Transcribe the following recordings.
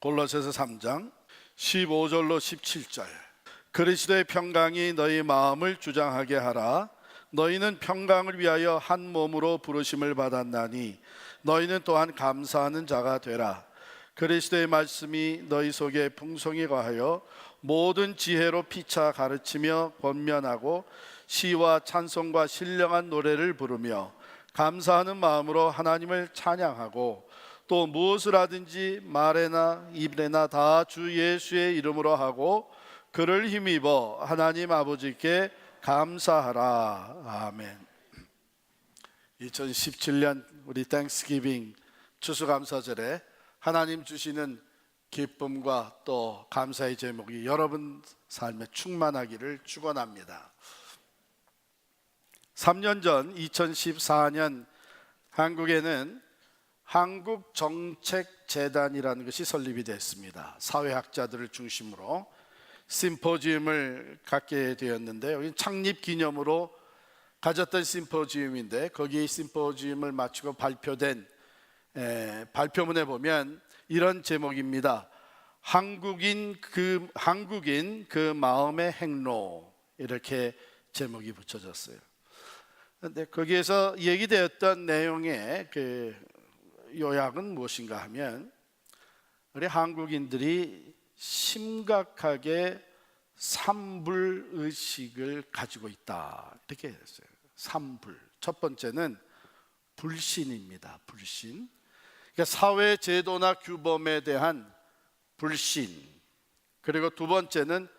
골로새서 3장 15절로 17절. 그리스도의 평강이 너희 마음을 주장하게 하라. 너희는 평강을 위하여 한 몸으로 부르심을 받았나니 너희는 또한 감사하는 자가 되라. 그리스도의 말씀이 너희 속에 풍성히 거하여 모든 지혜로 피차 가르치며 권면하고 시와 찬송과 신령한 노래를 부르며 감사하는 마음으로 하나님을 찬양하고 또 무엇을 하든지 말에나 입에나 다 주 예수의 이름으로 하고 그를 힘입어 하나님 아버지께 감사하라. 아멘. 2017년 우리 땡스기빙 추수감사절에 하나님 주시는 기쁨과 또 감사의 제목이 여러분 삶에 충만하기를 축원합니다. 3년 전 2014년 한국에는 한국정책재단이라는 것이 설립이 됐습니다. 사회학자들을 중심으로 심포지움을 갖게 되었는데요. 창립 기념으로 가졌던 심포지움인데 거기 심포지움을 마치고 발표된 발표문에 보면 이런 제목입니다. 한국인 그 마음의 행로, 이렇게 제목이 붙여졌어요. 그런데 거기에서 얘기되었던 내용의 그 요약은 무엇인가 하면 우리 한국인들이 심각하게 삼불의식을 가지고 있다, 이렇게 했어요. 삼불. 첫 번째는 불신입니다. 불신. 그러니까 사회 제도나 규범에 대한 불신. 그리고 두 번째는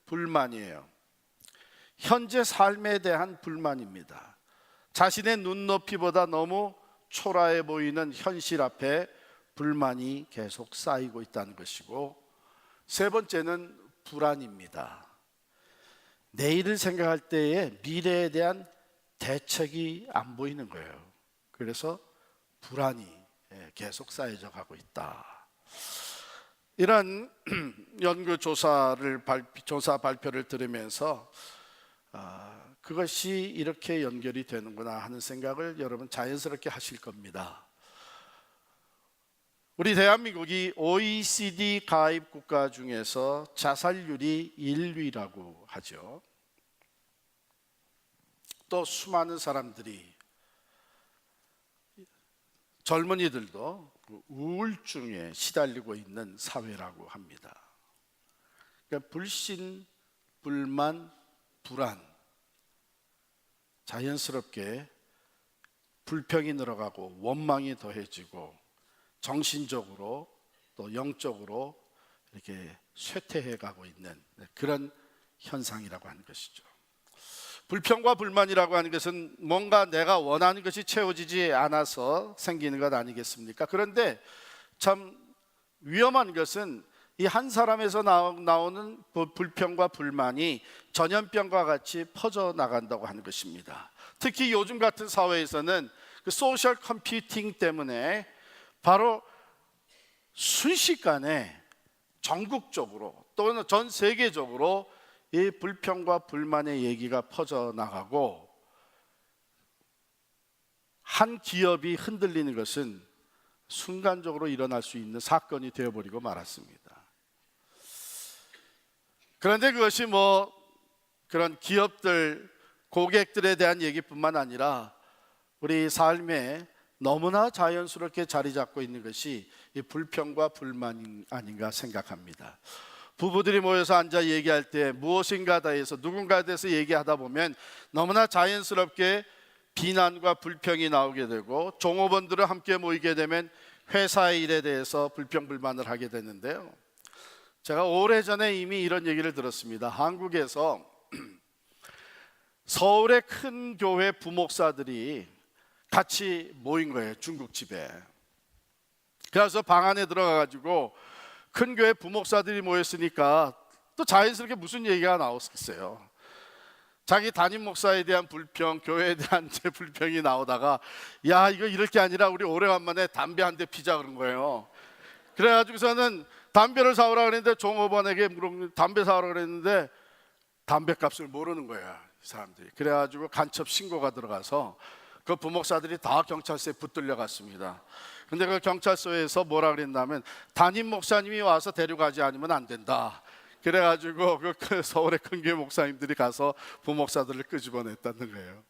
불만이에요. 현재 삶에 대한 불만입니다. 자신의 눈높이보다 너무 초라해 보이는 현실 앞에 불만이 계속 쌓이고 있다는 것이고, 세 번째는 불안입니다. 내일을 생각할 때에 미래에 대한 대책이 안 보이는 거예요. 그래서 불안이 계속 쌓여져 가고 있다. 이런 연구조사 발표를 들으면서 그것이 이렇게 연결이 되는구나 하는 생각을 여러분 자연스럽게 하실 겁니다. 우리 대한민국이 OECD 가입 국가 중에서 자살률이 1위라고 하죠. 또 수많은 사람들이, 젊은이들도 우울증에 시달리고 있는 사회라고 합니다. 그러니까 불신, 불만, 불안, 자연스럽게 불평이 늘어가고 원망이 더해지고 정신적으로 또 영적으로 이렇게 쇠퇴해 가고 있는 그런 현상이라고 하는 것이죠. 불평과 불만이라고 하는 것은 뭔가 내가 원하는 것이 채워지지 않아서 생기는 것 아니겠습니까? 그런데 참 위험한 것은 이 한 사람에서 나오는 불평과 불만이 전염병과 같이 퍼져나간다고 하는 것입니다. 특히 요즘 같은 사회에서는 그 소셜 컴퓨팅 때문에 바로 순식간에 전국적으로 또는 전 세계적으로 이 불평과 불만의 얘기가 퍼져나가고, 한 기업이 흔들리는 것은 순간적으로 일어날 수 있는 사건이 되어버리고 말았습니다. 그런데 그것이 그런 기업들, 고객들에 대한 얘기뿐만 아니라 우리 삶에 너무나 자연스럽게 자리 잡고 있는 것이 이 불평과 불만 아닌가 생각합니다. 부부들이 모여서 앉아 얘기할 때 무엇인가 대해서, 누군가에 대해서 얘기하다 보면 너무나 자연스럽게 비난과 불평이 나오게 되고, 종업원들을 함께 모이게 되면 회사의 일에 대해서 불평 불만을 하게 되는데요. 제가 오래전에 이미 이런 얘기를 들었습니다. 한국에서 서울의 큰 교회 부목사들이 같이 모인 거예요, 중국집에. 그래서 방 안에 들어가가지고 큰 교회 부목사들이 모였으니까 또 자연스럽게 무슨 얘기가 나왔겠어요. 자기 담임 목사에 대한 불평, 교회에 대한 불평이 나오다가, 야, 이거 이럴 게 아니라 우리 오래간만에 담배 한 대 피자 그런 거예요. 그래가지고서는 담배를 사오라 그랬는데 종업원에게 담배 사오라 그랬는데 담배값을 모르는 거야, 이 사람들이. 그래가지고 간첩 신고가 들어가서 그 부목사들이 다 경찰서에 붙들려 갔습니다. 근데 그 경찰서에서 뭐라 그랬냐면 담임 목사님이 와서 데려가지 않으면 안 된다. 그래가지고 그 서울의 큰교회 목사님들이 가서 부목사들을 끄집어냈다는 거예요.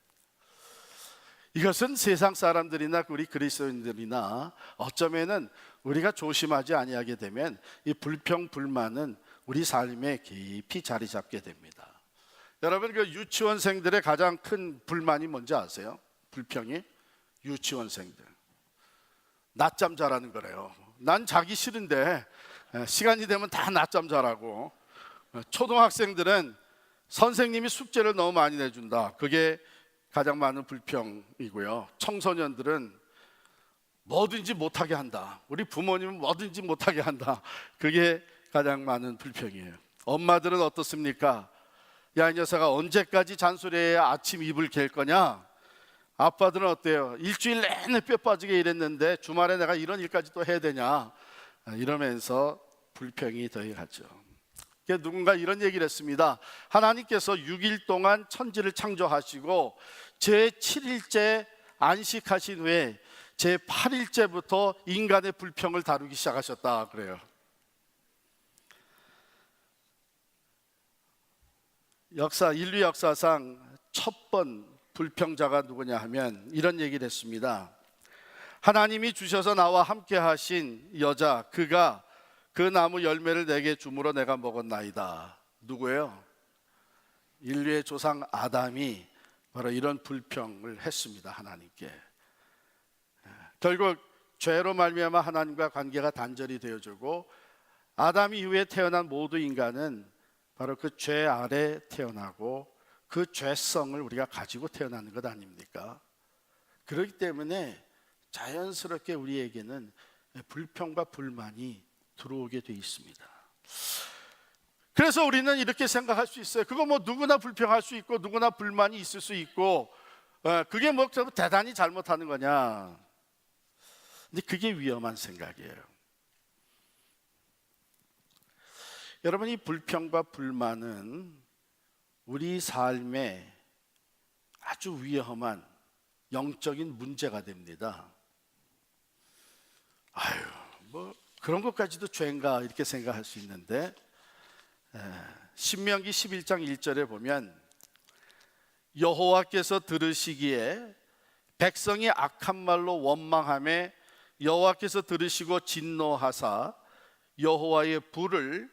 이것은 세상 사람들이나 우리 그리스도인들이나 어쩌면은 우리가 조심하지 아니하게 되면 이 불평 불만은 우리 삶에 깊이 자리 잡게 됩니다. 여러분, 그 유치원생들의 가장 큰 불만이 뭔지 아세요? 불평이? 유치원생들 낮잠 자라는 거래요. 난 자기 싫은데 시간이 되면 다 낮잠 자라고. 초등학생들은 선생님이 숙제를 너무 많이 내준다. 그게 가장 많은 불평이고요. 청소년들은 뭐든지 못하게 한다. 우리 부모님은 뭐든지 못하게 한다. 그게 가장 많은 불평이에요. 엄마들은 어떻습니까? 야, 이 녀석아 언제까지 잔소리해야 아침 이불 갤 거냐? 아빠들은 어때요? 일주일 내내 뼈 빠지게 일했는데 주말에 내가 이런 일까지 또 해야 되냐? 이러면서 불평이 더해가죠. 누군가 이런 얘기를 했습니다. 하나님께서 6일 동안 천지를 창조하시고 제7일째 안식하신 후에 제8일째부터 인간의 불평을 다루기 시작하셨다 그래요. 인류 역사상 첫 번 불평자가 누구냐 하면 이런 얘기를 했습니다. 하나님이 주셔서 나와 함께 하신 여자, 그가 그 나무 열매를 내게 주므로 내가 먹었나이다. 누구예요? 인류의 조상 아담이 바로 이런 불평을 했습니다. 하나님께. 결국 죄로 말미암아 하나님과 관계가 단절이 되어지고 아담 이후에 태어난 모두 인간은 바로 그 죄 아래 태어나고 그 죄성을 우리가 가지고 태어나는 것 아닙니까? 그렇기 때문에 자연스럽게 우리에게는 불평과 불만이 들어오게 돼 있습니다. 그래서 우리는 이렇게 생각할 수 있어요. 그거 뭐 누구나 불평할 수 있고 누구나 불만이 있을 수 있고 그게 뭐 대단히 잘못하는 거냐. 근데 그게 위험한 생각이에요. 여러분, 이 불평과 불만은 우리 삶에 아주 위험한 영적인 문제가 됩니다. 뭐 그런 것까지도 죄인가 이렇게 생각할 수 있는데 신명기 11장 1절에 보면 여호와께서 들으시기에 백성이 악한 말로 원망하며 여호와께서 들으시고 진노하사 여호와의 불을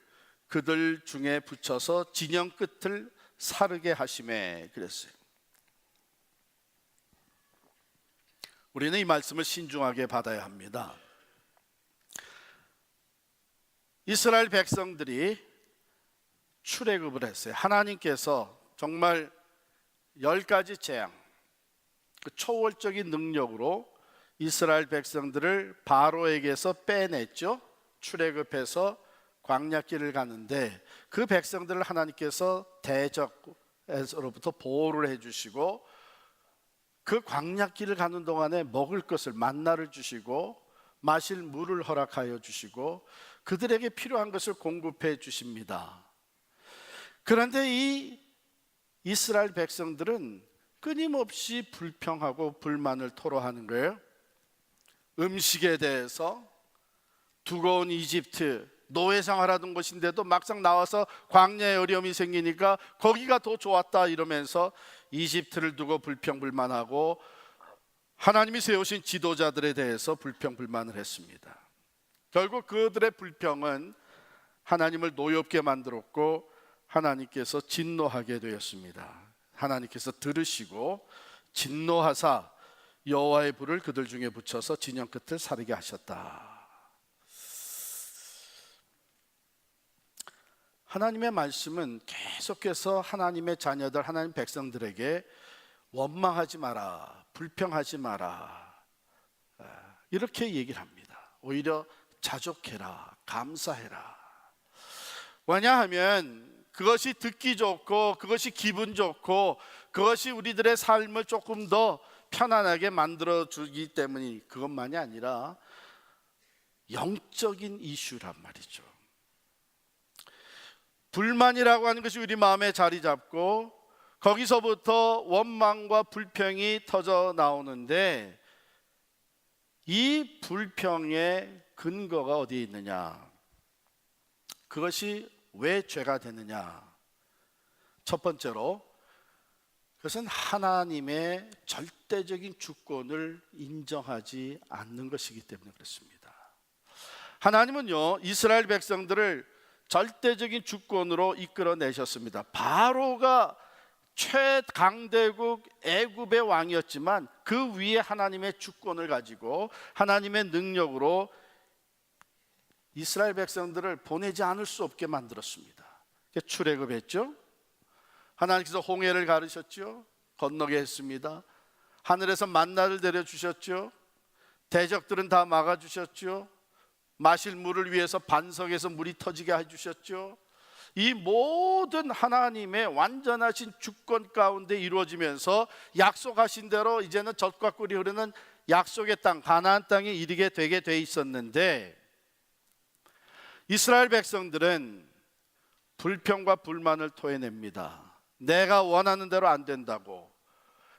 그들 중에 붙여서 진영 끝을 사르게 하시매 그랬어요. 우리는 이 말씀을 신중하게 받아야 합니다. 이스라엘 백성들이 출애굽을 했어요. 하나님께서 정말 10가지 재앙, 그 초월적인 능력으로 이스라엘 백성들을 바로에게서 빼냈죠. 출애굽해서 광야길을 가는데 그 백성들을 하나님께서 대적에서로부터 보호를 해주시고 그 광야길을 가는 동안에 먹을 것을 만나를 주시고 마실 물을 허락하여 주시고 그들에게 필요한 것을 공급해 주십니다. 그런데 이 이스라엘 백성들은 끊임없이 불평하고 불만을 토로하는 거예요. 음식에 대해서 두꺼운 이집트 노예 생활하던 곳인데도 막상 나와서 광야에 어려움이 생기니까 거기가 더 좋았다 이러면서 이집트를 두고 불평불만하고 하나님이 세우신 지도자들에 대해서 불평불만을 했습니다. 결국 그들의 불평은 하나님을 노엽게 만들었고 하나님께서 진노하게 되었습니다. 하나님께서 들으시고 진노하사 여호와의 불을 그들 중에 붙여서 진영 끝을 사르게 하셨다. 하나님의 말씀은 계속해서 하나님의 자녀들, 하나님 백성들에게 원망하지 마라, 불평하지 마라 이렇게 얘기를 합니다. 오히려 자족해라, 감사해라. 왜냐하면 그것이 듣기 좋고 그것이 기분 좋고 그것이 우리들의 삶을 조금 더 편안하게 만들어주기 때문이 그것만이 아니라 영적인 이슈란 말이죠. 불만이라고 하는 것이 우리 마음에 자리 잡고 거기서부터 원망과 불평이 터져 나오는데 이 불평의 근거가 어디에 있느냐? 그것이 왜 죄가 되느냐? 첫 번째로 그것은 하나님의 절대적인 주권을 인정하지 않는 것이기 때문에 그렇습니다. 하나님은요, 이스라엘 백성들을 절대적인 주권으로 이끌어내셨습니다. 바로가 최강대국 애굽의 왕이었지만 그 위에 하나님의 주권을 가지고 하나님의 능력으로 이스라엘 백성들을 보내지 않을 수 없게 만들었습니다. 출애굽했죠. 하나님께서 홍해를 가르셨죠. 건너게 했습니다. 하늘에서 만나를 내려주셨죠. 대적들은 다 막아주셨죠. 마실 물을 위해서 반석에서 물이 터지게 해주셨죠. 이 모든 하나님의 완전하신 주권 가운데 이루어지면서 약속하신 대로 이제는 젖과 꿀이 흐르는 약속의 땅, 가나안 땅에 이르게 되게 돼 있었는데, 이스라엘 백성들은 불평과 불만을 토해냅니다. 내가 원하는 대로 안 된다고,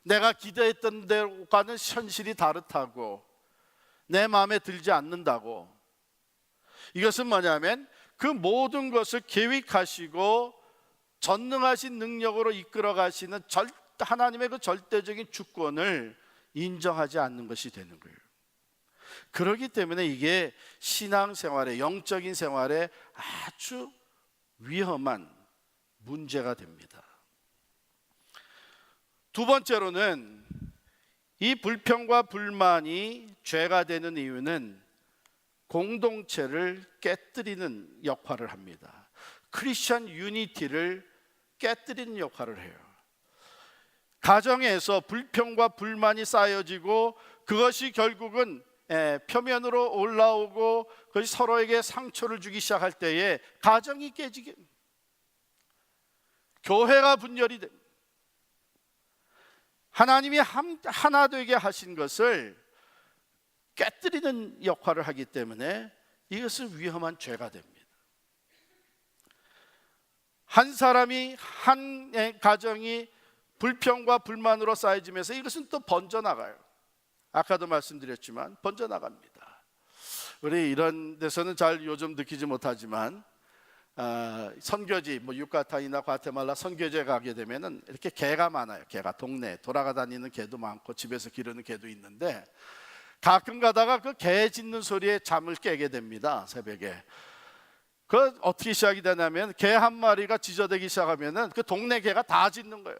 내가 기대했던 대로과는 현실이 다르다고, 내 마음에 들지 않는다고. 이것은 뭐냐면 그 모든 것을 계획하시고 전능하신 능력으로 이끌어 가시는 하나님의 그 절대적인 주권을 인정하지 않는 것이 되는 거예요. 그렇기 때문에 이게 신앙생활에, 영적인 생활에 아주 위험한 문제가 됩니다. 두 번째로는 이 불평과 불만이 죄가 되는 이유는 공동체를 깨뜨리는 역할을 합니다. 크리스천 유니티를 깨뜨리는 역할을 해요. 가정에서 불평과 불만이 쌓여지고 그것이 결국은 표면으로 올라오고 그것이 서로에게 상처를 주기 시작할 때에 가정이 깨지게, 교회가 분열이 됩니다. 하나님이 하나 되게 하신 것을 깨뜨리는 역할을 하기 때문에 이것은 위험한 죄가 됩니다. 한 사람이, 한 가정이 불평과 불만으로 쌓여지면서 이것은 또 번져나가요. 아까도 말씀드렸지만 번져나갑니다. 우리 이런 데서는 잘 요즘 느끼지 못하지만 선교지, 유카탄이나 과테말라 선교지에 가게 되면은 이렇게 개가 많아요. 개가 동네에 돌아다니는 개도 많고 집에서 기르는 개도 있는데, 가끔 가다가 그 개 짖는 소리에 잠을 깨게 됩니다. 새벽에. 그 어떻게 시작이 되냐면 개 한 마리가 짖어대기 시작하면은 그 동네 개가 다 짖는 거예요.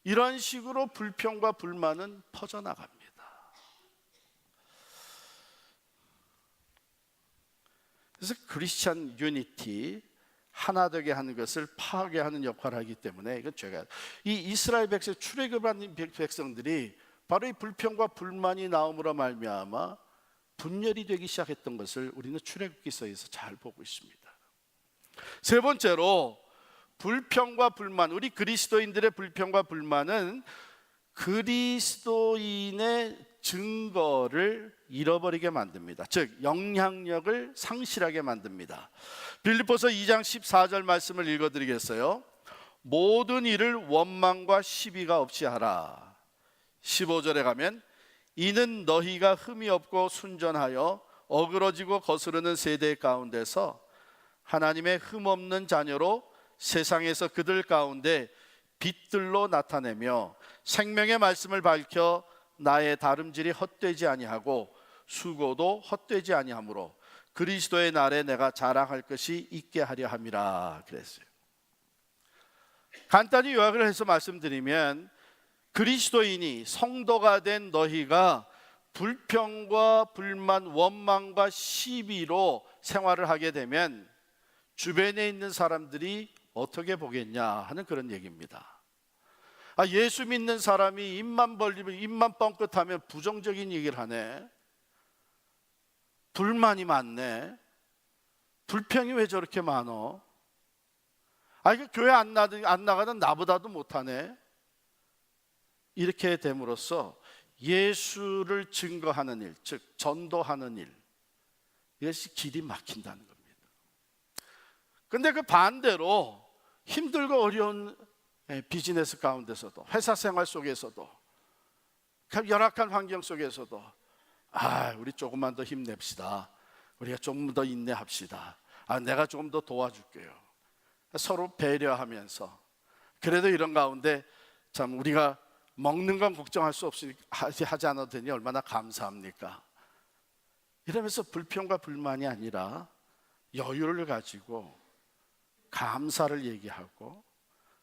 이런 식으로 불평과 불만은 퍼져나갑니다. 그래서 크리스천 유니티, 하나 되게 하는 것을 파괴하는 역할을 하기 때문에 이건 죄가. 이 이스라엘 백성, 출애굽한 백성들이 바로 이 불평과 불만이 나옴으로 말미암아 분열이 되기 시작했던 것을 우리는 출애굽기서에서 잘 보고 있습니다. 세 번째로 불평과 불만, 우리 그리스도인들의 불평과 불만은 그리스도인의 증거를 잃어버리게 만듭니다. 즉 영향력을 상실하게 만듭니다. 빌립보서 2장 14절 말씀을 읽어드리겠어요. 모든 일을 원망과 시비가 없이 하라. 15절에 가면 이는 너희가 흠이 없고 순전하여 어그러지고 거스르는 세대 가운데서 하나님의 흠 없는 자녀로 세상에서 그들 가운데 빛들로 나타내며 생명의 말씀을 밝혀 나의 다름질이 헛되지 아니하고 수고도 헛되지 아니하므로 그리스도의 날에 내가 자랑할 것이 있게 하려 함이라 그랬어요. 간단히 요약을 해서 말씀드리면, 그리스도인이 성도가 된 너희가 불평과 불만, 원망과 시비로 생활을 하게 되면 주변에 있는 사람들이 어떻게 보겠냐 하는 그런 얘기입니다. 예수 믿는 사람이 입만 벌리면, 입만 뻥끗하면 부정적인 얘기를 하네, 불만이 많네, 불평이 왜 저렇게 많어, 교회 안 나가는 나보다도 못하네, 이렇게 됨으로써 예수를 증거하는 일, 즉 전도하는 일, 이것이 길이 막힌다는 겁니다. 그런데 그 반대로 힘들고 어려운 비즈니스 가운데서도, 회사 생활 속에서도 열악한 환경 속에서도 우리 조금만 더 힘냅시다. 우리가 조금 더 인내합시다. 내가 조금 더 도와줄게요. 서로 배려하면서, 그래도 이런 가운데 참 우리가 먹는 건 걱정할 수 없이 하지 않아도 되니 얼마나 감사합니까? 이러면서 불평과 불만이 아니라 여유를 가지고 감사를 얘기하고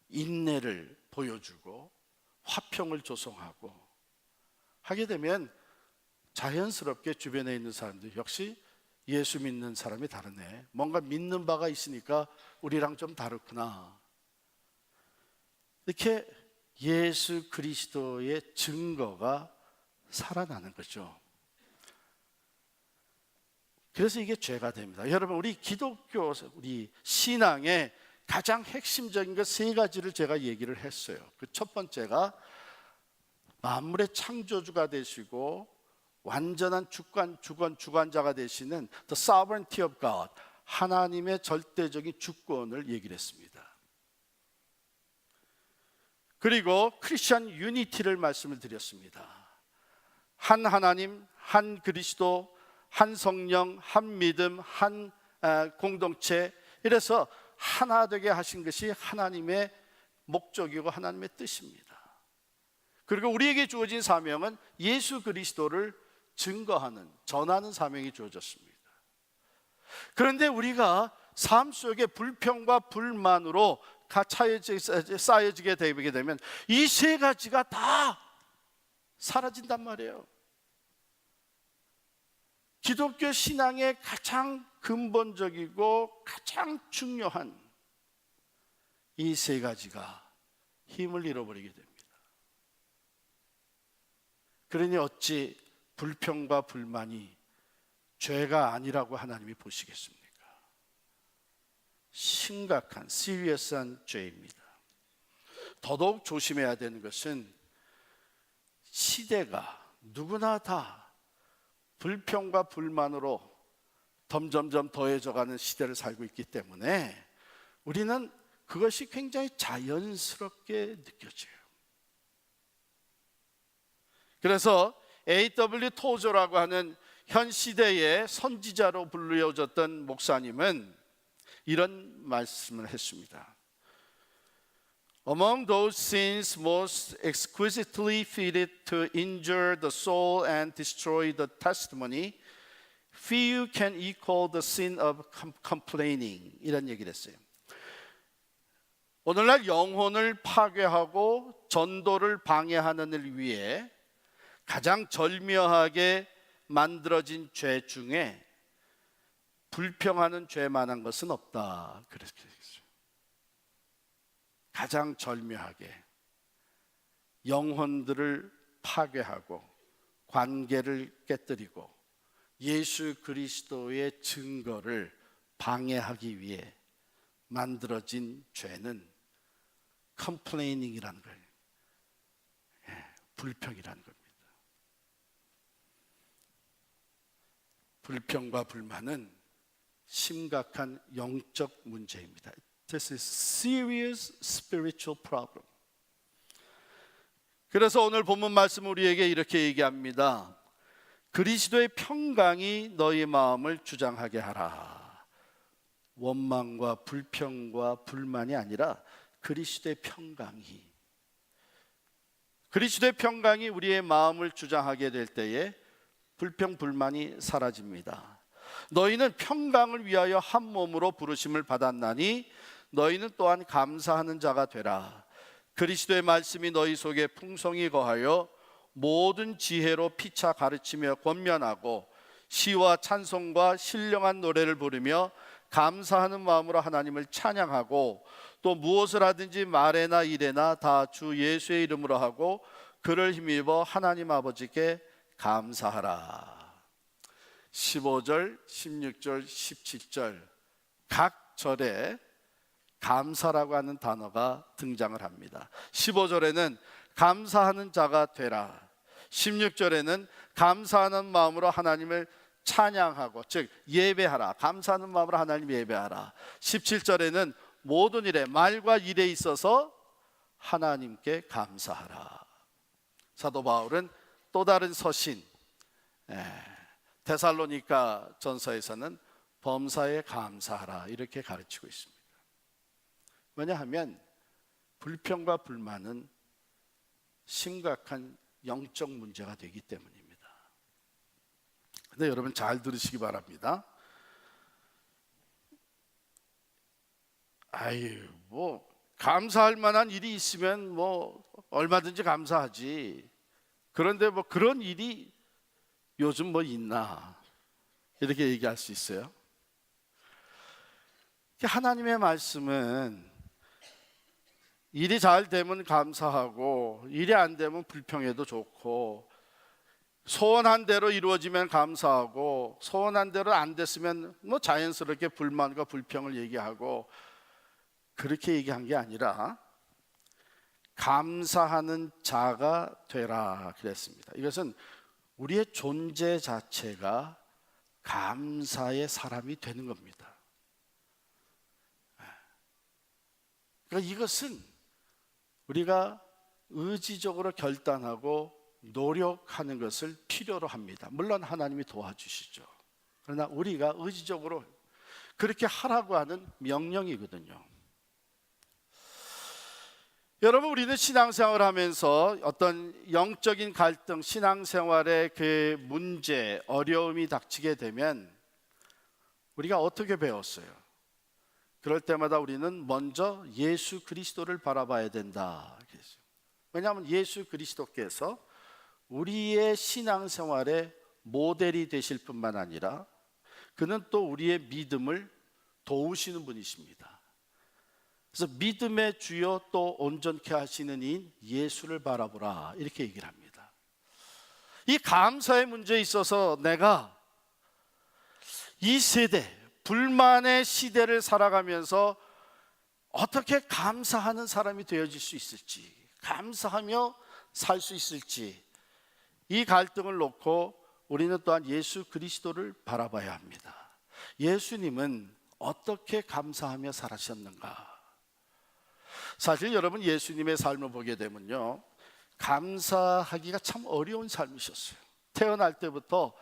인내를 보여주고 화평을 조성하고 하게 되면 자연스럽게 주변에 있는 사람들 역시 예수 믿는 사람이 다르네, 뭔가 믿는 바가 있으니까 우리랑 좀 다르구나, 이렇게 예수 그리스도의 증거가 살아나는 거죠. 그래서 이게 죄가 됩니다. 여러분, 우리 기독교, 우리 신앙의 가장 핵심적인 것 세 가지를 제가 얘기를 했어요. 그 첫 번째가 만물의 창조주가 되시고 완전한 주관자가 되시는 The Sovereignty of God, 하나님의 절대적인 주권을 얘기를 했습니다. 그리고 크리스천 유니티를 말씀을 드렸습니다. 한 하나님, 한 그리스도, 한 성령, 한 믿음, 한 공동체, 이래서 하나 되게 하신 것이 하나님의 목적이고 하나님의 뜻입니다. 그리고 우리에게 주어진 사명은 예수 그리스도를 증거하는, 전하는 사명이 주어졌습니다. 그런데 우리가 삶 속에 불평과 불만으로 쌓여지게 되게 되면 이 세 가지가 다 사라진단 말이에요. 기독교 신앙의 가장 근본적이고 가장 중요한 이 세 가지가 힘을 잃어버리게 됩니다. 그러니 어찌 불평과 불만이 죄가 아니라고 하나님이 보시겠습니까? 심각한, 시리어스한 죄입니다. 더더욱 조심해야 되는 것은 시대가 누구나 다 불평과 불만으로 점점점 더해져가는 시대를 살고 있기 때문에 우리는 그것이 굉장히 자연스럽게 느껴져요. 그래서 A.W. 토저라고 하는 현 시대의 선지자로 불리워졌던 목사님은 이런 말씀을 했습니다. Among those sins most exquisitely fitted to injure the soul and destroy the testimony, few can equal the sin of complaining. 이런 얘기를 했어요. 오늘날 영혼을 파괴하고 전도를 방해하는 일 위해 가장 절묘하게 만들어진 죄 중에 불평하는 죄만한 것은 없다. 그랬어요. 가장 절묘하게 영혼들을 파괴하고 관계를 깨뜨리고 예수 그리스도의 증거를 방해하기 위해 만들어진 죄는 컴플레이닝이라는 거예요. 불평이라는 겁니다. 불평과 불만은 심각한 영적 문제입니다. This is serious spiritual problem. 그래서 오늘 본문 말씀 우리에게 이렇게 얘기합니다. 그리스도의 평강이 너희 마음을 주장하게 하라. 원망과 불평과 불만이 아니라 그리스도의 평강이 우리의 마음을 주장하게 될 때에 불평 불만이 사라집니다. 너희는 평강을 위하여 한 몸으로 부르심을 받았나니 너희는 또한 감사하는 자가 되라. 그리스도의 말씀이 너희 속에 풍성히 거하여 모든 지혜로 피차 가르치며 권면하고 시와 찬송과 신령한 노래를 부르며 감사하는 마음으로 하나님을 찬양하고 또 무엇을 하든지 말에나 일에나 다 주 예수의 이름으로 하고 그를 힘입어 하나님 아버지께 감사하라. 15절, 16절, 17절 각 절에 감사라고 하는 단어가 등장을 합니다. 15절에는 감사하는 자가 되라. 16절에는 감사하는 마음으로 하나님을 찬양하고 즉 예배하라. 감사하는 마음으로 하나님 예배하라. 17절에는 모든 일에 말과 일에 있어서 하나님께 감사하라. 사도 바울은 또 다른 서신 데살로니가 전서에서는 범사에 감사하라 이렇게 가르치고 있습니다. 왜냐하면 불평과 불만은 심각한 영적 문제가 되기 때문입니다. 근데 여러분 잘 들으시기 바랍니다. 뭐 감사할 만한 일이 있으면 뭐 얼마든지 감사하지. 그런데 뭐 그런 일이 요즘 뭐 있나 이렇게 얘기할 수 있어요. 하나님의 말씀은 일이 잘 되면 감사하고 일이 안 되면 불평해도 좋고, 소원한 대로 이루어지면 감사하고 소원한 대로 안 됐으면 뭐 자연스럽게 불만과 불평을 얘기하고, 그렇게 얘기한 게 아니라 감사하는 자가 되라 그랬습니다. 이것은 우리의 존재 자체가 감사의 사람이 되는 겁니다. 그러니까 이것은 우리가 의지적으로 결단하고 노력하는 것을 필요로 합니다. 물론 하나님이 도와주시죠. 그러나 우리가 의지적으로 그렇게 하라고 하는 명령이거든요. 여러분, 우리는 신앙생활을 하면서 어떤 영적인 갈등, 신앙생활의 그 문제, 어려움이 닥치게 되면 우리가 어떻게 배웠어요? 그럴 때마다 우리는 먼저 예수 그리스도를 바라봐야 된다. 왜냐하면 예수 그리스도께서 우리의 신앙생활의 모델이 되실 뿐만 아니라 그는 또 우리의 믿음을 도우시는 분이십니다. 그래서 믿음의 주요 또 온전케 하시는 이인 예수를 바라보라 이렇게 얘기를 합니다. 이 감사의 문제에 있어서 내가 이 세대, 불만의 시대를 살아가면서 어떻게 감사하는 사람이 되어질 수 있을지, 감사하며 살 수 있을지, 이 갈등을 놓고 우리는 또한 예수 그리스도를 바라봐야 합니다. 예수님은 어떻게 감사하며 살아셨는가? 사실 여러분, 예수님의 삶을 보게 되면요, 감사하기가 참 어려운 삶이셨어요. 태어날 때부터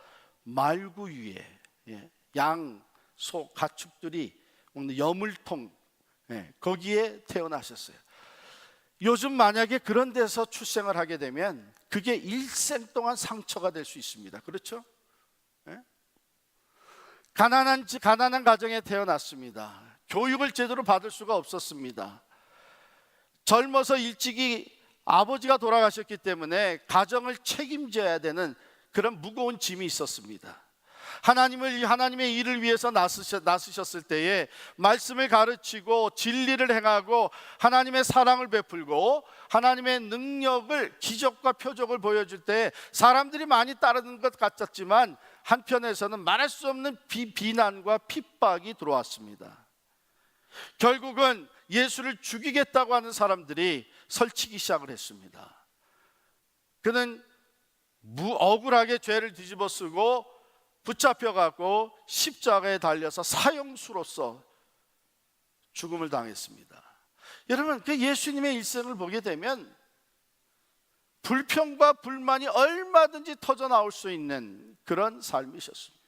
말구 위에 양, 소, 가축들이 먹는 여물통, 거기에 태어나셨어요. 요즘 만약에 그런 데서 출생을 하게 되면 그게 일생 동안 상처가 될 수 있습니다. 그렇죠? 가난한 가정에 태어났습니다. 교육을 제대로 받을 수가 없었습니다. 젊어서 일찍이 아버지가 돌아가셨기 때문에 가정을 책임져야 되는 그런 무거운 짐이 있었습니다. 하나님의 일을 위해서 나서셨을 때에 말씀을 가르치고 진리를 행하고 하나님의 사랑을 베풀고 하나님의 능력을, 기적과 표적을 보여줄 때 사람들이 많이 따르는 것 같았지만 한편에서는 말할 수 없는 비난과 핍박이 들어왔습니다. 결국은 예수를 죽이겠다고 하는 사람들이 설치기 시작을 했습니다. 그는 억울하게 죄를 뒤집어 쓰고 붙잡혀가고 십자가에 달려서 사형수로서 죽음을 당했습니다. 여러분, 그 예수님의 일생을 보게 되면 불평과 불만이 얼마든지 터져 나올 수 있는 그런 삶이셨습니다.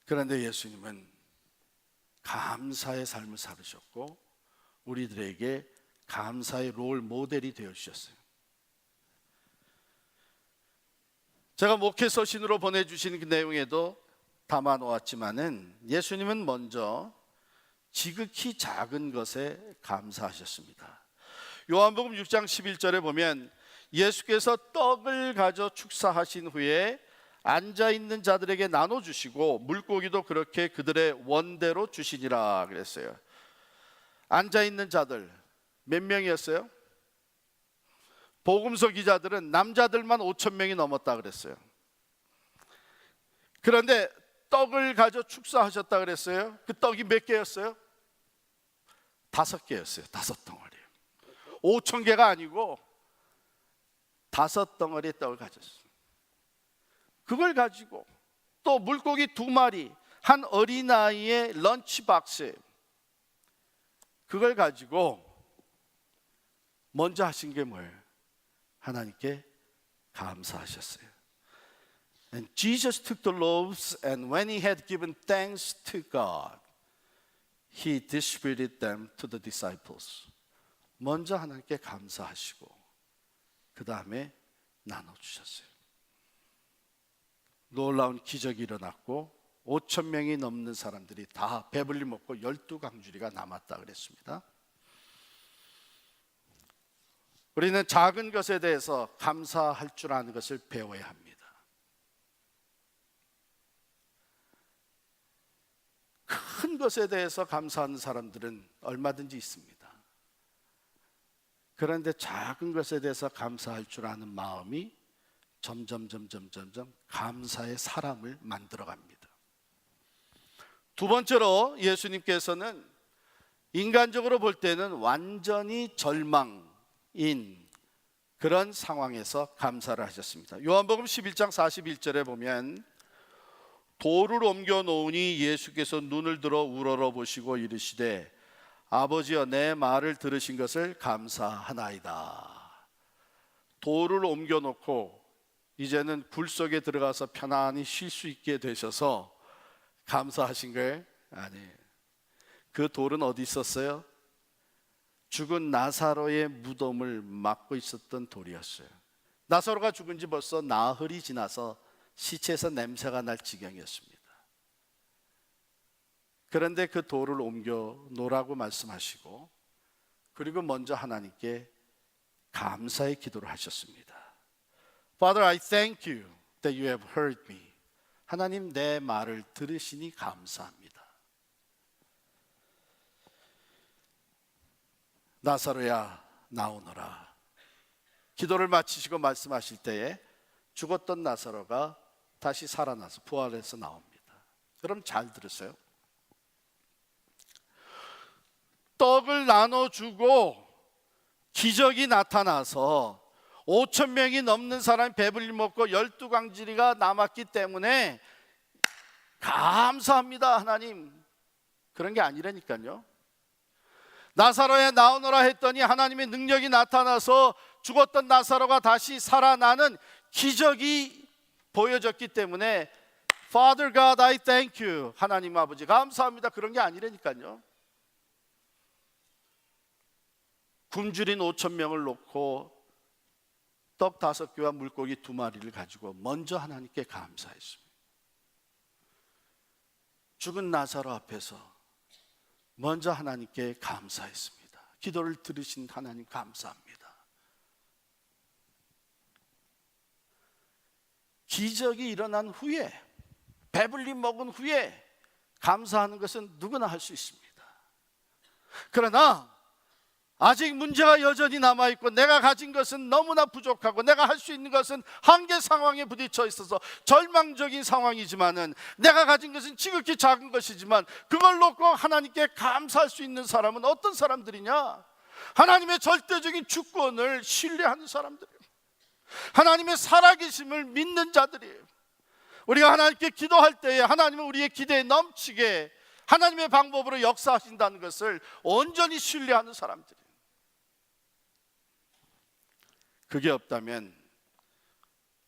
그런데 예수님은 감사의 삶을 살으셨고 우리들에게 감사의 롤 모델이 되어주셨어요. 제가 목회 서신으로 보내주신 그 내용에도 담아 놓았지만은 예수님은 먼저 지극히 작은 것에 감사하셨습니다. 요한복음 6장 11절에 보면 예수께서 떡을 가져 축사하신 후에 앉아있는 자들에게 나눠주시고 물고기도 그렇게 그들의 원대로 주시니라 그랬어요. 앉아있는 자들 몇 명이었어요? 복음서 기자들은 남자들만 5,000명이 넘었다 그랬어요. 그런데 떡을 가져 축사하셨다 그랬어요. 그 떡이 몇 개였어요? 5개였어요. 5덩어리. 5,000개가 아니고 5덩어리의 떡을 가졌어요. 그걸 가지고 또 물고기 2마리, 한 어린아이의 런치박스, 그걸 가지고 먼저 하신 게 뭐예요? 하나님께 감사하셨어요. And Jesus took the loaves and when he had given thanks to God, he distributed them to the disciples. 먼저 하나님께 감사하시고 그 다음에 나눠주셨어요. 놀라운 기적이 일어났고 5천 명이 넘는 사람들이 다 배불리 먹고 12강주리가 남았다 그랬습니다. 우리는 작은 것에 대해서 감사할 줄 아는 것을 배워야 합니다. 큰 것에 대해서 감사하는 사람들은 얼마든지 있습니다. 그런데 작은 것에 대해서 감사할 줄 아는 마음이 점점 감사의 사람을 만들어 갑니다. 두 번째로 예수님께서는 인간적으로 볼 때는 완전히 절망인 그런 상황에서 감사를 하셨습니다. 요한복음 11장 41절에 보면 돌을 옮겨 놓으니 예수께서 눈을 들어 우러러 보시고 이르시되 아버지여 내 말을 들으신 것을 감사하나이다. 돌을 옮겨 놓고 이제는 굴 속에 들어가서 편안히 쉴 수 있게 되셔서 감사하신 거예요? 아니에요. 그 돌은 어디 있었어요? 죽은 나사로의 무덤을 막고 있었던 돌이었어요. 나사로가 죽은 지 벌써 나흘이 지나서 시체에서 냄새가 날 지경이었습니다. 그런데 그 돌을 옮겨 놓으라고 말씀하시고 그리고 먼저 하나님께 감사의 기도를 하셨습니다. Father, I thank you that you have heard me. 하나님 내 말을 들으시니 감사합니다. 나사로야 나오너라. 기도를 마치시고 말씀하실 때에 죽었던 나사로가 다시 살아나서 부활해서 나옵니다. 그럼 잘 들으세요. 떡을 나눠주고 기적이 나타나서 5천 명이 넘는 사람이 배불리 먹고 12강지리가 남았기 때문에 감사합니다 하나님, 그런 게 아니라니까요. 나사로에 나오너라 했더니 하나님의 능력이 나타나서 죽었던 나사로가 다시 살아나는 기적이 보여졌기 때문에 Father God, I thank you. 하나님 아버지 감사합니다, 그런 게 아니라니까요. 굶주린 5천 명을 놓고 떡 5개와 물고기 2마리를 가지고 먼저 하나님께 감사했습니다. 죽은 나사로 앞에서 먼저 하나님께 감사했습니다. 기도를 들으신 하나님 감사합니다. 기적이 일어난 후에, 배불리 먹은 후에 감사하는 것은 누구나 할 수 있습니다. 그러나 아직 문제가 여전히 남아있고 내가 가진 것은 너무나 부족하고 내가 할 수 있는 것은 한계 상황에 부딪혀 있어서 절망적인 상황이지만은 내가 가진 것은 지극히 작은 것이지만 그걸 놓고 하나님께 감사할 수 있는 사람은 어떤 사람들이냐? 하나님의 절대적인 주권을 신뢰하는 사람들이에요. 하나님의 살아계심을 믿는 자들이에요. 우리가 하나님께 기도할 때에 하나님은 우리의 기대에 넘치게 하나님의 방법으로 역사하신다는 것을 온전히 신뢰하는 사람들이에요. 그게 없다면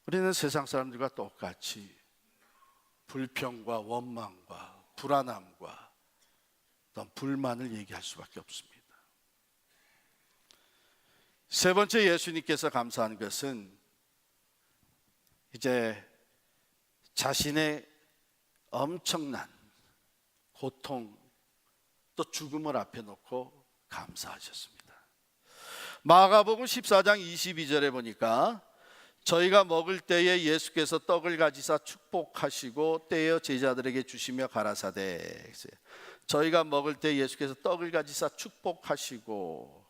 우리는 세상 사람들과 똑같이 불평과 원망과 불안함과 어떤 불만을 얘기할 수밖에 없습니다. 세 번째 예수님께서 감사한 것은 이제 자신의 엄청난 고통 또 죽음을 앞에 놓고 감사하셨습니다. 마가복음 14장 22절에 보니까 저희가 먹을 때에 예수께서 떡을 가지사 축복하시고 떼어 제자들에게 주시며 가라사대, 저희가 먹을 때 예수께서 떡을 가지사 축복하시고,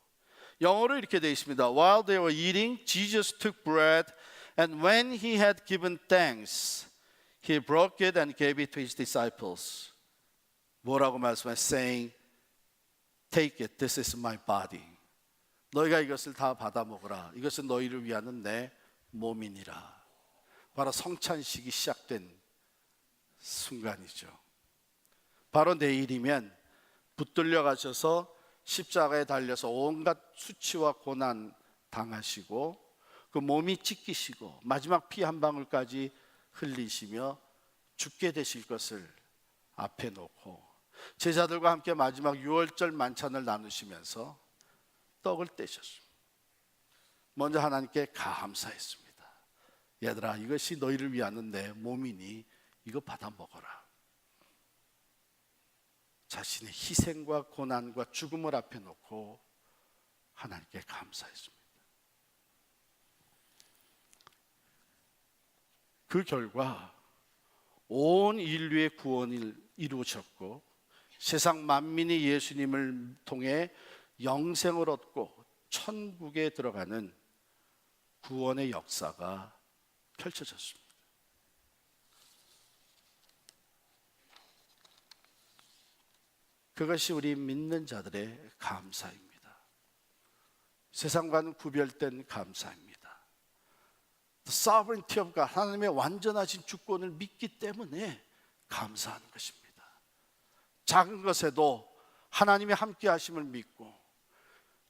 영어로 이렇게 되어 있습니다. While they were eating, Jesus took bread and when he had given thanks, he broke it and gave it to his disciples. 뭐라고 말씀하세요? Saying, take it, this is my body. 너희가 이것을 다 받아 먹으라. 이것은 너희를 위하는 내 몸이니라. 바로 성찬식이 시작된 순간이죠. 바로 내일이면 붙들려 가셔서 십자가에 달려서 온갖 수치와 고난 당하시고 그 몸이 찢기시고 마지막 피 한 방울까지 흘리시며 죽게 되실 것을 앞에 놓고 제자들과 함께 마지막 유월절 만찬을 나누시면서 떡을 떼셨습니다. 먼저 하나님께 감사했습니다. 얘들아, 이것이 너희를 위하는 내 몸이니 이거 받아 먹어라. 자신의 희생과 고난과 죽음을 앞에 놓고 하나님께 감사했습니다. 그 결과 온 인류의 구원을 이루셨고 세상 만민이 예수님을 통해 영생을 얻고 천국에 들어가는 구원의 역사가 펼쳐졌습니다. 그것이 우리 믿는 자들의 감사입니다. 세상과는 구별된 감사입니다. The sovereignty of God, 하나님의 완전하신 주권을 믿기 때문에 감사하는 것입니다. 작은 것에도 하나님의 함께 하심을 믿고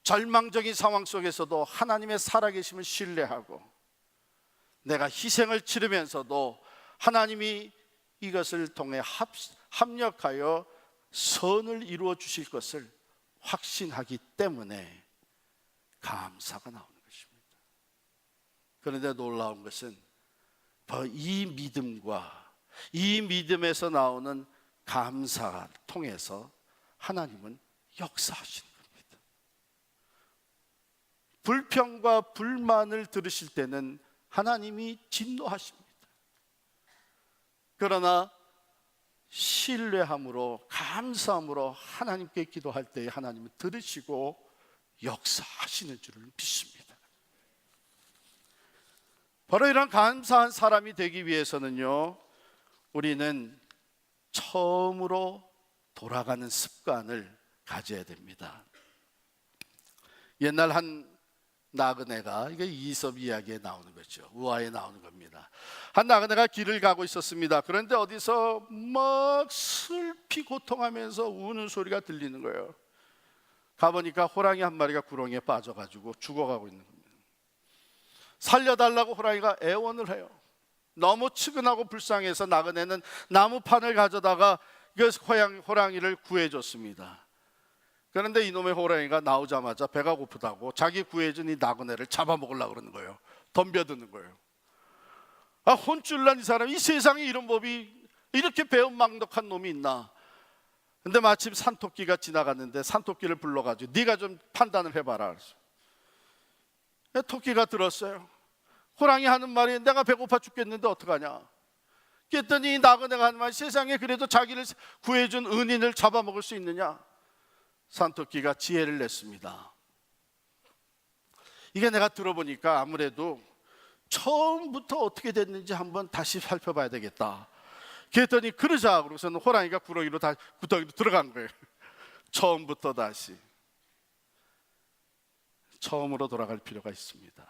절망적인 상황 속에서도 하나님의 살아계심을 신뢰하고 내가 희생을 치르면서도 하나님이 이것을 통해 합력하여 선을 이루어 주실 것을 확신하기 때문에 감사가 나오는 것입니다. 그런데 놀라운 것은 이 믿음과 이 믿음에서 나오는 감사를 통해서 하나님은 역사하시는 겁니다. 불평과 불만을 들으실 때는 하나님이 진노하십니다. 그러나 신뢰함으로 감사함으로 하나님께 기도할 때 하나님은 들으시고 역사하시는 줄을 믿습니다. 바로 이런 감사한 사람이 되기 위해서는요, 우리는 처음으로 돌아가는 습관을 가져야 됩니다. 옛날 한 나그네가, 이게 이솝 이야기에 나오는 거죠. 우화에 나오는 겁니다. 한 나그네가 길을 가고 있었습니다. 그런데 어디서 막 슬피 고통하면서 우는 소리가 들리는 거예요. 가보니까 호랑이 한 마리가 구렁이에 빠져가지고 죽어가고 있는 겁니다. 살려달라고 호랑이가 애원을 해요. 너무 측은하고 불쌍해서 나그네는 나무판을 가져다가 그 호랑이를 구해줬습니다. 그런데 이놈의 호랑이가 나오자마자 배가 고프다고 자기 구해준 이 나그네를 잡아먹으려고 그러는 거예요. 덤벼드는 거예요. 혼쭐난 이 사람, 이 세상에 이런 법이, 이렇게 배은망덕한 놈이 있나. 근데 마침 산토끼가 지나갔는데 산토끼를 불러가지고 네가 좀 판단을 해봐라. 토끼가 들었어요. 호랑이 하는 말이 내가 배고파 죽겠는데 어떡하냐. 그랬더니 나그네가 하는 말이 세상에 그래도 자기를 구해준 은인을 잡아먹을 수 있느냐. 산토끼가 지혜를 냈습니다. 이게 내가 들어보니까 아무래도 처음부터 어떻게 됐는지 한번 다시 살펴봐야 되겠다. 그랬더니 그러자 그러고서는 호랑이가 구덩이로 들어간 거예요. 처음부터 다시. 처음으로 돌아갈 필요가 있습니다.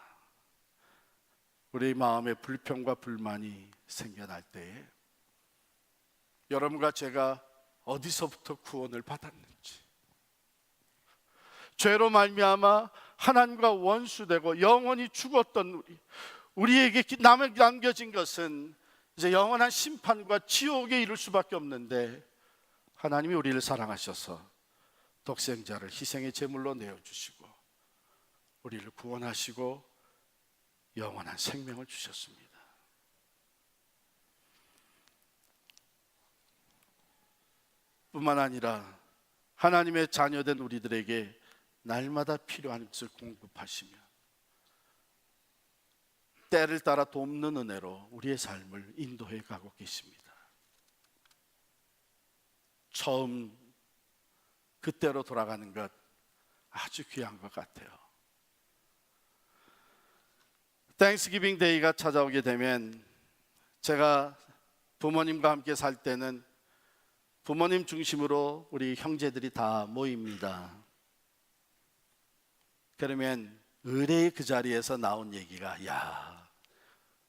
우리 마음에 불평과 불만이 생겨날 때에 여러분과 제가 어디서부터 구원을 받았는지, 죄로 말미암아 하나님과 원수되고 영원히 죽었던 우리에게 남겨진 것은 이제 영원한 심판과 지옥에 이를 수밖에 없는데, 하나님이 우리를 사랑하셔서 독생자를 희생의 제물로 내어주시고 우리를 구원하시고 영원한 생명을 주셨습니다. 뿐만 아니라 하나님의 자녀된 우리들에게 날마다 필요한 것을 공급하시며 때를 따라 돕는 은혜로 우리의 삶을 인도해 가고 계십니다. 처음 그때로 돌아가는 것 아주 귀한 것 같아요. 땡스기빙 데이가 찾아오게 되면 제가 부모님과 함께 살 때는 부모님 중심으로 우리 형제들이 다 모입니다. 그러면 의뢰의 그 자리에서 나온 얘기가, 야,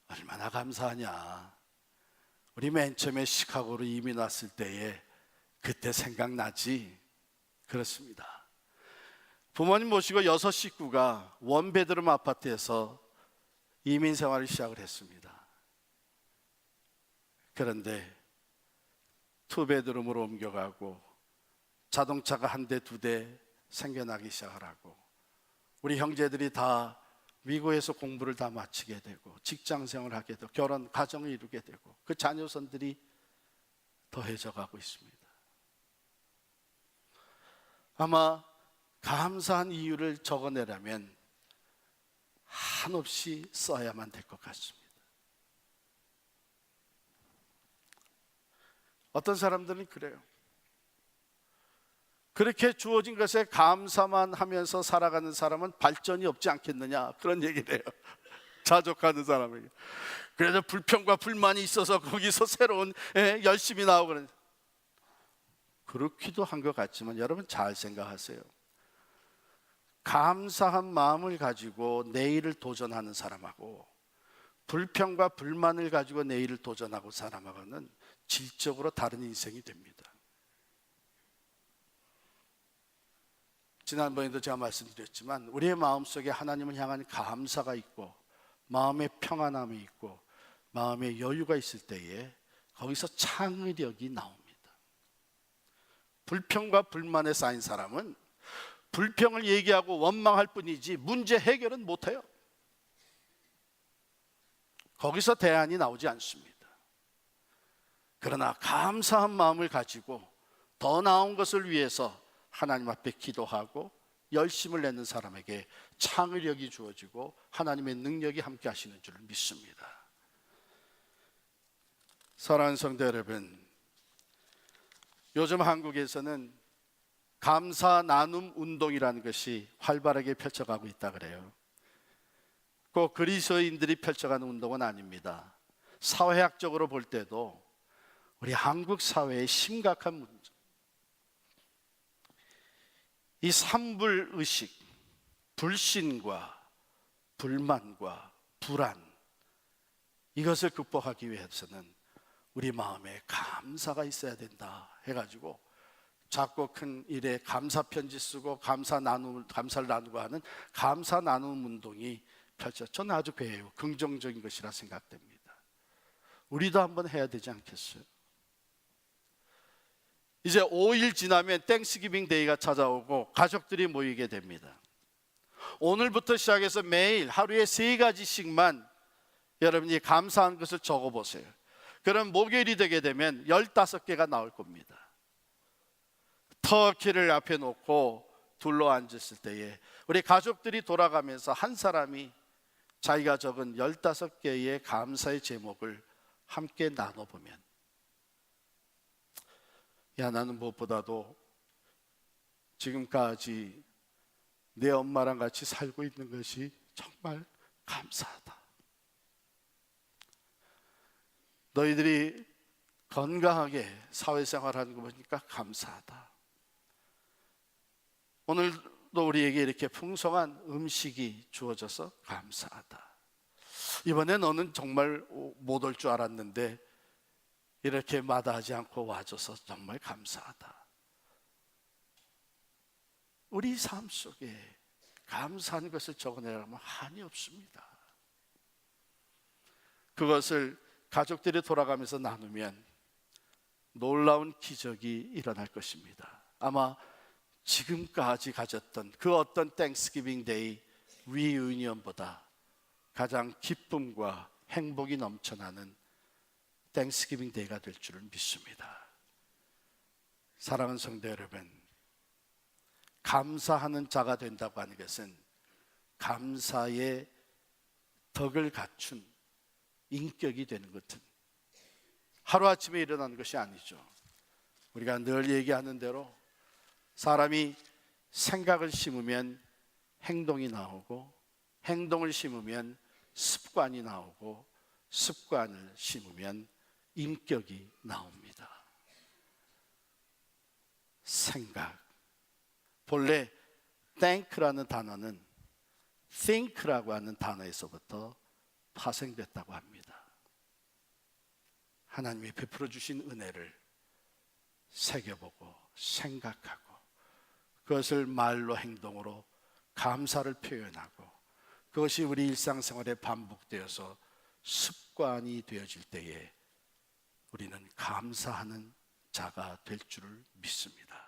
얼마나 감사하냐. 우리 맨 처음에 시카고로 이민 왔을 때에 그때 생각나지? 그렇습니다. 부모님 모시고 6식구가 원베드룸 아파트에서 이민 생활을 시작을 했습니다. 그런데 투베드룸으로 옮겨가고 자동차가 한 대, 두 대 생겨나기 시작을 하고, 우리 형제들이 다 미국에서 공부를 다 마치게 되고 직장 생활을 하게 되고 결혼, 가정을 이루게 되고 그 자녀선들이 더해져 가고 있습니다. 아마 감사한 이유를 적어내려면 한없이 써야만 될 것 같습니다. 어떤 사람들은 그래요. 그렇게 주어진 것에 감사만 하면서 살아가는 사람은 발전이 없지 않겠느냐, 그런 얘기를 해요. 자족하는 사람에게. 그래서 불평과 불만이 있어서 거기서 새로운 열심히 나오고 그러는, 그렇기도 한 것 같지만 여러분 잘 생각하세요. 감사한 마음을 가지고 내일을 도전하는 사람하고 불평과 불만을 가지고 내일을 도전하고 사람하고는 질적으로 다른 인생이 됩니다. 지난번에도 제가 말씀드렸지만 우리의 마음속에 하나님을 향한 감사가 있고 마음의 평안함이 있고 마음의 여유가 있을 때에 거기서 창의력이 나옵니다. 불평과 불만에 쌓인 사람은 불평을 얘기하고 원망할 뿐이지 문제 해결은 못해요. 거기서 대안이 나오지 않습니다. 그러나 감사한 마음을 가지고 더 나은 것을 위해서 하나님 앞에 기도하고 열심을 내는 사람에게 창의력이 주어지고 하나님의 능력이 함께 하시는 줄 믿습니다. 사랑하는 성도 여러분, 요즘 한국에서는 감사 나눔 운동이라는 것이 활발하게 펼쳐가고 있다 그래요. 꼭 그리스도인들이 펼쳐가는 운동은 아닙니다. 사회학적으로 볼 때도 우리 한국 사회의 심각한 문제, 이 삼불의식, 불신과 불만과 불안, 이것을 극복하기 위해서는 우리 마음에 감사가 있어야 된다 해가지고 작고 큰 일에 감사 편지 쓰고 감사를 나누고 하는 감사 나눔 운동이 저는 아주 배예요. 긍정적인 것이라 생각됩니다. 우리도 한번 해야 되지 않겠어요? 이제 5일 지나면 땡스기빙 데이가 찾아오고 가족들이 모이게 됩니다. 오늘부터 시작해서 매일 하루에 3가지씩만 여러분이 감사한 것을 적어보세요. 그럼 목요일이 되게 되면 15개가 나올 겁니다. 터키를 앞에 놓고 둘러앉았을 때에 우리 가족들이 돌아가면서 한 사람이 자기가 적은 15개의 감사의 제목을 함께 나눠보면, 야, 나는 무엇보다도 지금까지 내 엄마랑 같이 살고 있는 것이 정말 감사하다. 너희들이 건강하게 사회생활하는 거 보니까 감사하다. 오늘도 우리에게 이렇게 풍성한 음식이 주어져서 감사하다. 이번에 너는 정말 못 올 줄 알았는데 이렇게 마다하지 않고 와줘서 정말 감사하다. 우리 삶 속에 감사한 것을 적어내라면 한이 없습니다. 그것을 가족들이 돌아가면서 나누면 놀라운 기적이 일어날 것입니다. 아마 지금까지 가졌던 그 어떤 땡스기빙 데이 리유니언보다 가장 기쁨과 행복이 넘쳐나는 땡스기빙 데이가 될 줄을 믿습니다. 사랑하는 성도 여러분, 감사하는 자가 된다고 하는 것은 감사의 덕을 갖춘 인격이 되는 것은 하루아침에 일어나는 것이 아니죠. 우리가 늘 얘기하는 대로 사람이 생각을 심으면 행동이 나오고 행동을 심으면 습관이 나오고 습관을 심으면 인격이 나옵니다. 생각, 본래 think라는 단어는 think라고 하는 단어에서부터 파생됐다고 합니다. 하나님이 베풀어 주신 은혜를 새겨보고 생각하고 그것을 말로 행동으로 감사를 표현하고 그것이 우리 일상생활에 반복되어서 습관이 되어질 때에 우리는 감사하는 자가 될 줄을 믿습니다.